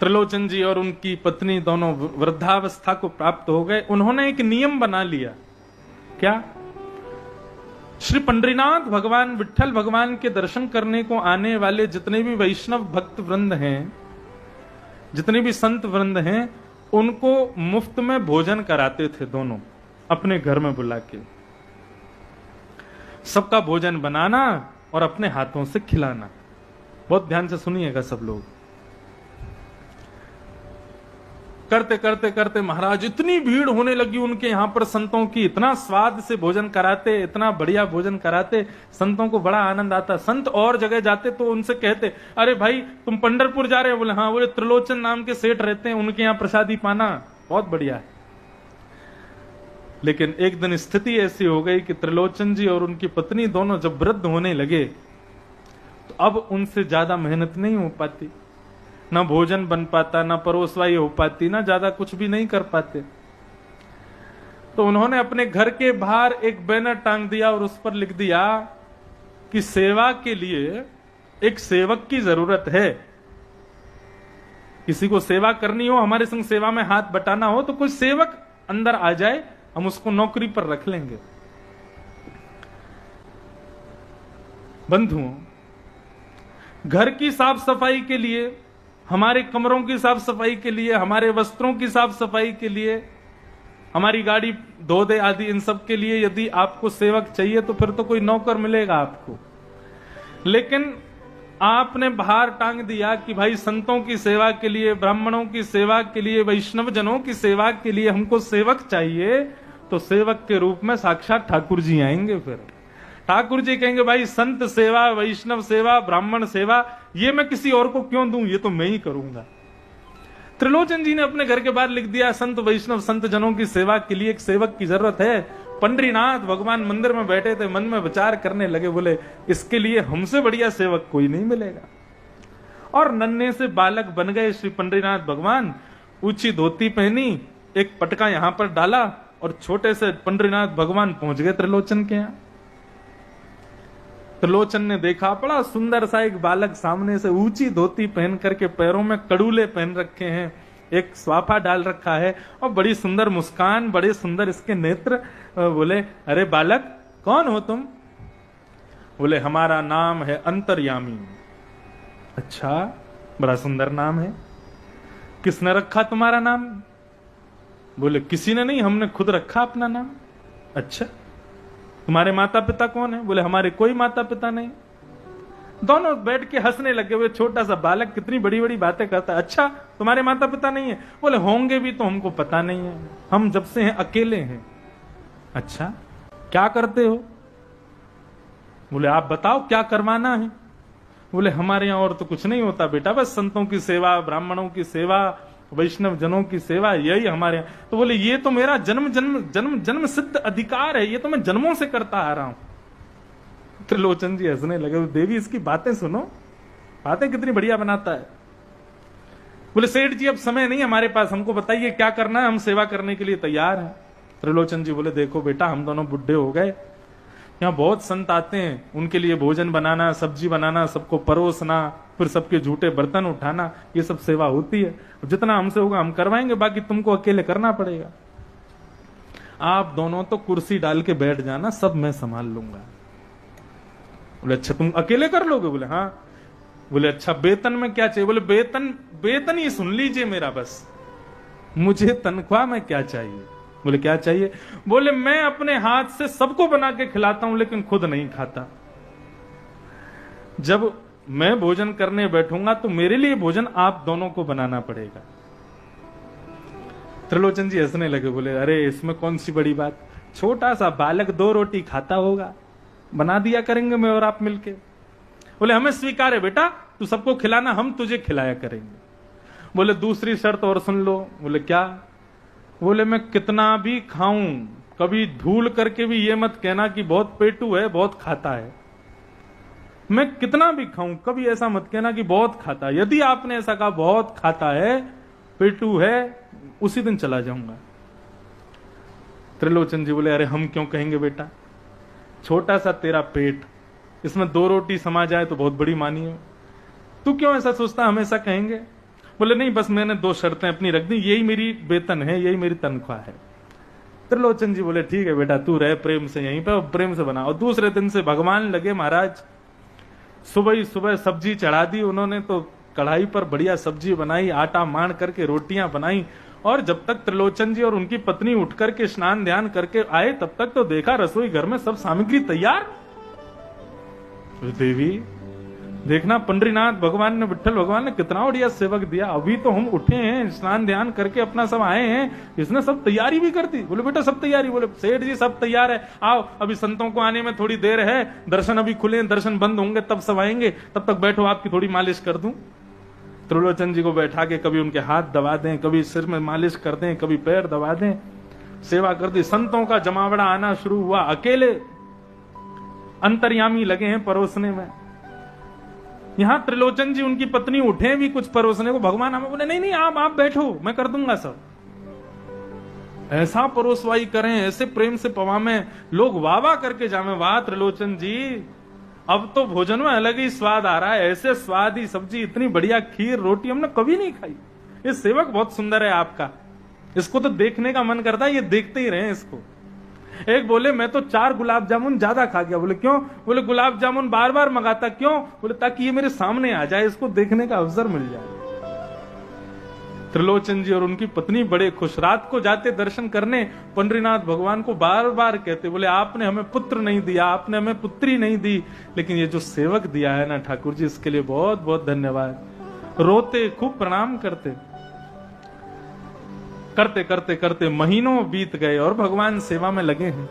त्रिलोचन जी और उनकी पत्नी दोनों वृद्धावस्था को प्राप्त हो गए। उन्होंने एक नियम बना लिया। क्या? श्री पंडरीनाथ भगवान विट्ठल भगवान के दर्शन करने को आने वाले जितने भी वैष्णव भक्त वृंद हैं, जितने भी संत वृंद हैं, उनको मुफ्त में भोजन कराते थे दोनों, अपने घर में बुला के। सबका भोजन बनाना और अपने हाथों से खिलाना। बहुत ध्यान से सुनिएगा सब लोग। करते करते करते महाराज इतनी भीड़ होने लगी उनके यहां पर संतों की, इतना स्वाद से भोजन कराते, इतना बढ़िया भोजन कराते, संतों को बड़ा आनंद आता। संत और जगह जाते तो उनसे कहते, अरे भाई तुम पंढरपुर जा रहे हो? बोले हाँ। बोले त्रिलोचन नाम के सेठ रहते हैं, उनके यहाँ प्रसादी पाना बहुत बढ़िया है। लेकिन एक दिन स्थिति ऐसी हो गई कि त्रिलोचन जी और उनकी पत्नी दोनों जब वृद्ध होने लगे तो अब उनसे ज्यादा मेहनत नहीं हो पाती, ना भोजन बन पाता, ना परोसवाई हो पाती, ना ज्यादा कुछ भी नहीं कर पाते। तो उन्होंने अपने घर के बाहर एक बैनर टांग दिया और उस पर लिख दिया कि सेवा के लिए एक सेवक की जरूरत है। किसी को सेवा करनी हो, हमारे संग सेवा में हाथ बटाना हो, तो कोई सेवक अंदर आ जाए, हम उसको नौकरी पर रख लेंगे। बंधुओं, घर की साफ सफाई के लिए, हमारे कमरों की साफ सफाई के लिए, हमारे वस्त्रों की साफ सफाई के लिए, हमारी गाड़ी धो दे आदि, इन सब के लिए यदि आपको सेवक चाहिए तो फिर तो कोई नौकर मिलेगा आपको। लेकिन आपने बाहर टांग दिया कि भाई संतों की सेवा के लिए, ब्राह्मणों की सेवा के लिए, वैष्णव जनों की सेवा के लिए हमको सेवक चाहिए, तो सेवक के रूप में साक्षात ठाकुर जी आएंगे। फिर ठाकुर जी कहेंगे भाई संत सेवा, वैष्णव सेवा, ब्राह्मण सेवा ये मैं किसी और को क्यों दूं, ये तो मैं ही करूंगा। त्रिलोचन जी ने अपने घर के बाहर लिख दिया, संत वैष्णव संत जनों की सेवा के लिए एक सेवक की जरूरत है। पंडरीनाथ भगवान मंदिर में बैठे थे, मन में विचार करने लगे, बोले इसके लिए हमसे बढ़िया सेवक कोई नहीं मिलेगा। और नन्हे से बालक बन गए श्री पंडरीनाथ भगवान। ऊंची धोती पहनी, एक पटका यहां पर डाला और छोटे से पंडरीनाथ भगवान पहुंच गए त्रिलोचन के यहां। त्रिलोचन ने देखा, बड़ा सुंदर सा एक बालक सामने से, ऊंची धोती पहन करके, पैरों में कड़ूले पहन रखे हैं, एक स्वाफा डाल रखा है और बड़ी सुंदर मुस्कान, बड़े सुंदर इसके नेत्र। बोले अरे बालक कौन हो तुम? बोले हमारा नाम है अंतर्यामी। अच्छा, बड़ा सुंदर नाम है, किसने रखा तुम्हारा नाम? बोले किसी ने नहीं, हमने खुद रखा अपना नाम। अच्छा, तुम्हारे माता पिता कौन है? बोले हमारे कोई माता पिता नहीं। दोनों बैठ के हंसने लगे हुए। छोटा सा बालक कितनी बड़ी बड़ी बातें करता है। अच्छा, तुम्हारे माता पिता नहीं है? बोले होंगे भी तो हमको पता नहीं है, हम जब से हैं अकेले हैं। अच्छा, क्या करते हो? बोले आप बताओ क्या करवाना है? बोले हमारे यहां और तो कुछ नहीं होता बेटा, बस संतों की सेवा, ब्राह्मणों की सेवा, वैष्णव जनों की सेवा, यही हमारे यहाँ। तो बोले ये तो मेरा जन्म जन्म जन्म जन्म सिद्ध अधिकार है, ये तो मैं जन्मों से करता आ रहा हूं। त्रिलोचन जी हंसने लगे। देवी इसकी बातें सुनो, बातें कितनी बढ़िया बनाता है। बोले सेठ जी अब समय नहीं हमारे पास, हमको बताइए क्या करना है, हम सेवा करने के लिए तैयार हैं। त्रिलोचन जी बोले देखो बेटा, हम दोनों बुढ़े हो गए, यहाँ बहुत संत आते हैं, उनके लिए भोजन बनाना, सब्जी बनाना, सबको परोसना, फिर सबके झूठे बर्तन उठाना, ये सब सेवा होती है। जितना हमसे होगा हम करवाएंगे, बाकी तुमको अकेले करना पड़ेगा। आप दोनों तो कुर्सी डाल के बैठ जाना, सब मैं संभाल लूंगा। बोले अच्छा तुम अकेले कर लोगे? बोले हाँ। बोले अच्छा वेतन में क्या चाहिए? बोले वेतन ही सुन लीजिए मेरा, बस मुझे तनख्वाह में क्या चाहिए? बोले क्या चाहिए? बोले मैं अपने हाथ से सबको बना के खिलाता हूं लेकिन खुद नहीं खाता। जब मैं भोजन करने बैठूंगा तो मेरे लिए भोजन आप दोनों को बनाना पड़ेगा। त्रिलोचन जी हंसने लगे। बोले अरे इसमें कौन सी बड़ी बात, छोटा सा बालक 2 रोटी खाता होगा, बना दिया करेंगे मैं और आप मिलके। बोले हमें स्वीकार है बेटा, तू सबको खिलाना, हम तुझे खिलाया करेंगे। बोले दूसरी शर्त और सुन लो। बोले क्या? बोले मैं कितना भी खाऊं, कभी धूल करके भी ये मत कहना कि बहुत पेटू है, बहुत खाता है। मैं कितना भी खाऊं, कभी ऐसा मत कहना कि बहुत खाता है। यदि आपने ऐसा कहा बहुत खाता है, पेटू है, उसी दिन चला जाऊंगा। त्रिलोचन जी बोले अरे हम क्यों कहेंगे बेटा, छोटा सा तेरा पेट, इसमें 2 रोटी समा जाए तो बहुत बड़ी मानी है, तू क्यों ऐसा सोचता हमेशा कहेंगे? बोले नहीं, बस मैंने 2 शर्तें अपनी रख दी, यही मेरी वेतन है, यही मेरी तनख्वाह है। त्रिलोचन जी बोले ठीक है बेटा, तू रह प्रेम से यहीं पे, प्रेम से बना। और दूसरे दिन से भगवान लगे महाराज, सुबह ही सुबह सब्जी चढ़ा दी उन्होंने, तो कढ़ाई पर बढ़िया सब्जी बनाई, आटा मान करके रोटियां बनाई। और जब तक त्रिलोचन जी और उनकी पत्नी उठ करके स्नान ध्यान करके आए, तब तक तो देखा रसोई घर में सब सामग्री तैयार। तो देवी देखना, पंडरीनाथ भगवान ने, विठ्ठल भगवान ने कितना बढ़िया सेवक दिया। अभी तो हम उठे हैं, स्नान ध्यान करके अपना सब आए हैं, इसने सब तैयारी भी कर दी। बोले बेटा सब तैयारी? बोले सेठ जी सब तैयार है, आओ, अभी संतों को आने में थोड़ी देर है, दर्शन अभी खुले, दर्शन बंद होंगे तब सब आएंगे, तब तक बैठो, आपकी थोड़ी मालिश कर दूं। त्रिलोचन जी को बैठा के कभी उनके हाथ दबा दें, कभी सिर में मालिश कर दें, कभी पैर दबा दें, सेवा कर दी। संतों का जमावड़ा आना शुरू हुआ, अकेले अंतर्यामी लगे हैं परोसने में। यहां त्रिलोचन जी उनकी पत्नी उठे भी कुछ परोसने को, भगवान हमें बोले नहीं नहीं आप बैठो, मैं कर दूंगा सब। ऐसा परोसवाई करें, ऐसे प्रेम से पवा में लोग वाह वाह करके जावे, वाह त्रिलोचन जी, अब तो भोजन में अलग ही स्वाद आ रहा है, ऐसे स्वाद ही सब्जी, इतनी बढ़िया खीर रोटी हमने कभी नहीं खाई। ये सेवक बहुत सुंदर है आपका, इसको तो देखने का मन करता है, ये देखते ही रहे इसको। एक बोले मैं तो 4 गुलाब जामुन ज्यादा खा गया। बोले क्यों? बोले गुलाब जामुन बार बार मंगाता, क्यों? बोले ताकि ये मेरे सामने आ जाए, इसको देखने का अवसर मिल जाए। त्रिलोचन जी और उनकी पत्नी बड़े खुश, रात को जाते दर्शन करने, पंडरीनाथ भगवान को बार बार कहते, बोले आपने हमें पुत्र नहीं दिया, आपने हमें पुत्री नहीं दी, लेकिन ये जो सेवक दिया है ना ठाकुर जी, इसके लिए बहुत बहुत धन्यवाद। रोते, खूब प्रणाम करते, करते करते करते महीनों बीत गए और भगवान सेवा में लगे हैं।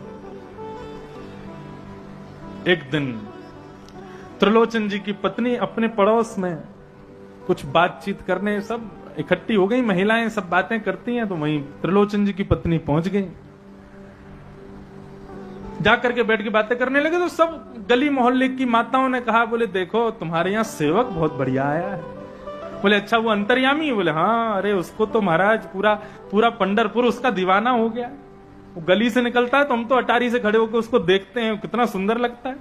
एक दिन त्रिलोचन जी की पत्नी अपने पड़ोस में कुछ बातचीत करने, सब इकट्ठी हो गई, महिलाएं सब बातें करती हैं, तो वहीं त्रिलोचन जी की पत्नी पहुंच गई। जाकर के बैठ के बातें करने लगे, तो सब गली मोहल्ले की माताओं ने कहा, बोले देखो तुम्हारे यहाँ सेवक बहुत बढ़िया आया है। बोले अच्छा वो अंतर्यामी है? बोले हाँ, अरे उसको तो महाराज पूरा पंढरपुर उसका दीवाना हो गया। वो गली से निकलता है तो हम तो अटारी से खड़े होकर उसको देखते हैं, कितना सुंदर लगता है।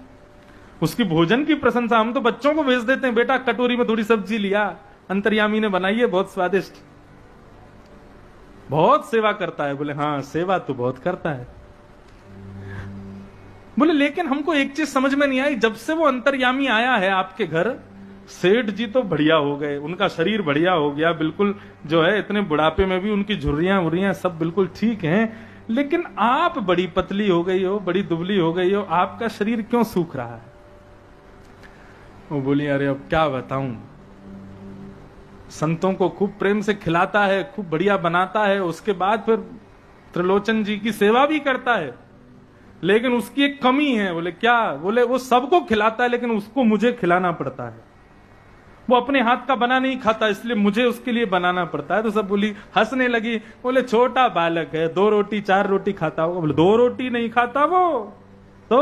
उसकी भोजन की प्रशंसा, हम तो बच्चों को भेज देते हैं, बेटा कटोरी में थोड़ी सब्जी लिया, अंतर्यामी ने बनाई है, बहुत स्वादिष्ट, बहुत सेवा करता है। बोले हाँ सेवा तो बहुत करता है। बोले लेकिन हमको एक चीज समझ में नहीं आई, जब से वो अंतर्यामी आया है आपके घर, सेठ जी तो बढ़िया हो गए, उनका शरीर बढ़िया हो गया, बिल्कुल जो है इतने बुढ़ापे में भी उनकी झुर्रियां उर्रियां सब बिल्कुल ठीक हैं, लेकिन आप बड़ी पतली हो गई हो, बड़ी दुबली हो गई हो, आपका शरीर क्यों सूख रहा है? वो बोली अरे अब क्या बताऊं, संतों को खूब प्रेम से खिलाता है, खूब बढ़िया बनाता है, उसके बाद फिर त्रिलोचन जी की सेवा भी करता है, लेकिन उसकी एक कमी है। बोले क्या? बोले वो सबको खिलाता है लेकिन उसको मुझे खिलाना पड़ता है, वो अपने हाथ का बना नहीं खाता, इसलिए मुझे उसके लिए बनाना पड़ता है। तो सब बोली, हंसने लगी, बोले छोटा बालक है, 2 रोटी 4 रोटी खाता होगा। बोले 2 रोटी नहीं खाता वो तो,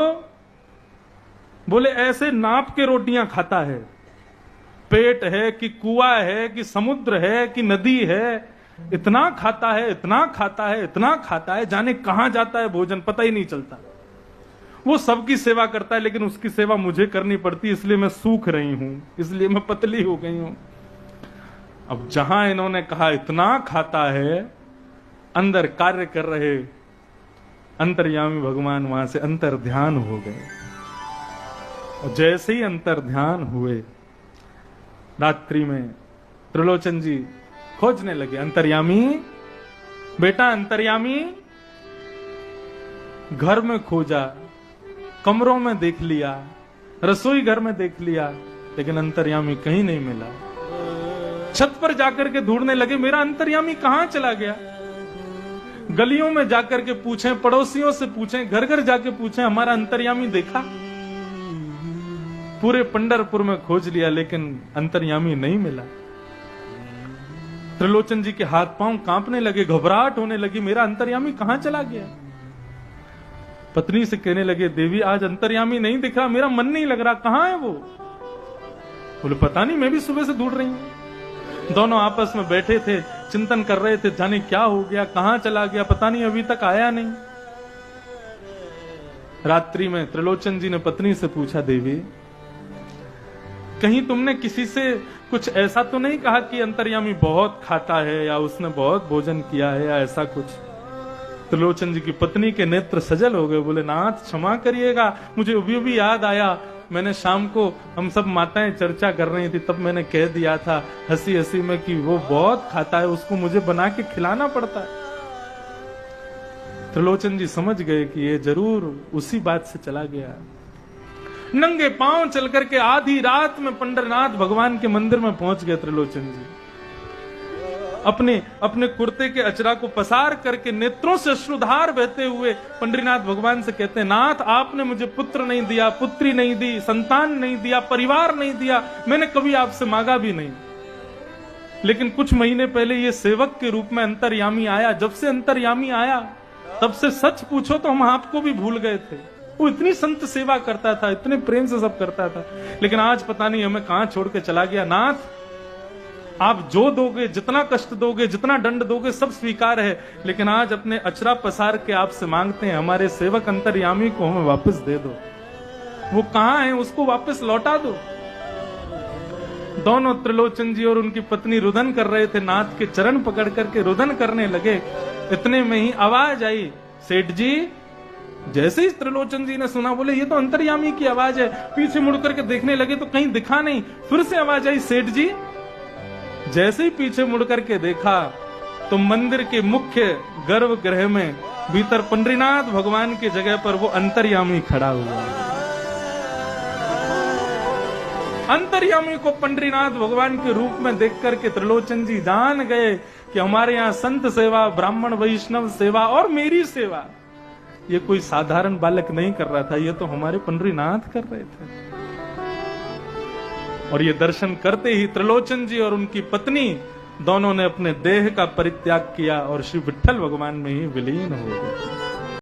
बोले ऐसे नाप के रोटियां खाता है, पेट है कि कुआं है कि समुद्र है कि नदी है, इतना खाता है, इतना खाता है, इतना खाता है, जाने कहां जाता है भोजन पता ही नहीं चलता। वो सबकी सेवा करता है लेकिन उसकी सेवा मुझे करनी पड़ती है, इसलिए मैं सूख रही हूं, इसलिए मैं पतली हो गई हूं। अब जहां इन्होंने कहा इतना खाता है, अंदर कार्य कर रहे अंतर्यामी भगवान वहां से अंतर ध्यान हो गए, और जैसे ही अंतर ध्यान हुए, रात्रि में त्रिलोचन जी खोजने लगे, अंतर्यामी बेटा, अंतर्यामी। घर में खोजा, कमरों में देख लिया, रसोई घर में देख लिया, लेकिन अंतर्यामी कहीं नहीं मिला। छत पर जाकर के ढूंढने लगे, मेरा अंतर्यामी कहां चला गया? गलियों में जाकर के पूछें, पड़ोसियों से पूछें, घर घर जाके पूछें, हमारा अंतर्यामी देखा? पूरे पंढरपुर में खोज लिया लेकिन अंतर्यामी नहीं मिला। त्रिलोचन जी के हाथ पांव कांपने लगे, घबराहट होने लगी, मेरा अंतर्यामी कहां चला गया? पत्नी से कहने लगे, देवी आज अंतर्यामी नहीं दिख रहा, मेरा मन नहीं लग रहा, कहां है वो? बोले पता नहीं, मैं भी सुबह से ढूंढ रही हूं। दोनों आपस में बैठे थे, चिंतन कर रहे थे, जाने क्या हो गया, कहां चला गया, पता नहीं अभी तक आया नहीं। रात्रि में त्रिलोचन जी ने पत्नी से पूछा, देवी कहीं तुमने किसी से कुछ ऐसा तो नहीं कहा कि अंतर्यामी बहुत खाता है या उसने बहुत भोजन किया है या ऐसा कुछ? त्रिलोचन जी की पत्नी के नेत्र सजल हो गए, बोले नाथ क्षमा करिएगा, मुझे अभी भी याद आया, मैंने शाम को हम सब माताएं चर्चा कर रही थी, तब मैंने कह दिया था हंसी हंसी में कि वो बहुत खाता है, उसको मुझे बना के खिलाना पड़ता है। त्रिलोचन जी समझ गए कि ये जरूर उसी बात से चला गया। नंगे पांव चल करके आधी रात में पंडरनाथ भगवान के मंदिर में पहुंच गए त्रिलोचन जी। अपने कुर्ते के अचरा को पसार करके नेत्रों से अश्रुधार बहते हुए पंडरीनाथ भगवान से कहते हैं, नाथ आपने मुझे पुत्र नहीं दिया, पुत्री नहीं दी, संतान नहीं दिया, परिवार नहीं दिया, मैंने कभी आपसे मांगा भी नहीं, लेकिन कुछ महीने पहले ये सेवक के रूप में अंतर्यामी आया। जब से अंतर्यामी आया तब से सच पूछो तो हम आपको भी भूल गए थे। वो इतनी संत सेवा करता था, इतने प्रेम से सब करता था, लेकिन आज पता नहीं हमें कहां छोड़ के चला गया। नाथ आप जो दोगे, जितना कष्ट दोगे, जितना दंड दोगे, सब स्वीकार है, लेकिन आज अपने अचरा पसार के आपसे मांगते हैं, हमारे सेवक अंतर्यामी को हमें वापस दे दो। वो कहां है, उसको वापस लौटा दो। दोनों त्रिलोचन जी और उनकी पत्नी रुदन कर रहे थे, नाथ के चरण पकड़ करके रुदन करने लगे। इतने में ही आवाज आई, सेठ जी। जैसे ही त्रिलोचन जी ने सुना, बोले ये तो अंतर्यामी की आवाज है। पीछे मुड़ करके देखने लगे तो कहीं दिखा नहीं। फिर से आवाज आई, सेठ जी। जैसे ही पीछे मुड़ करके देखा तो मंदिर के मुख्य गर्भगृह में भीतर पंडरीनाथ भगवान की जगह पर वो अंतर्यामी खड़ा हुआ। अंतर्यामी को पंडरीनाथ भगवान के रूप में देख करके त्रिलोचन जी जान गए कि हमारे यहाँ संत सेवा, ब्राह्मण वैष्णव सेवा और मेरी सेवा ये कोई साधारण बालक नहीं कर रहा था, ये तो हमारे पंडरीनाथ कर रहे थे। और ये दर्शन करते ही त्रिलोचन जी और उनकी पत्नी दोनों ने अपने देह का परित्याग किया और श्री विट्ठल भगवान में ही विलीन हो गए।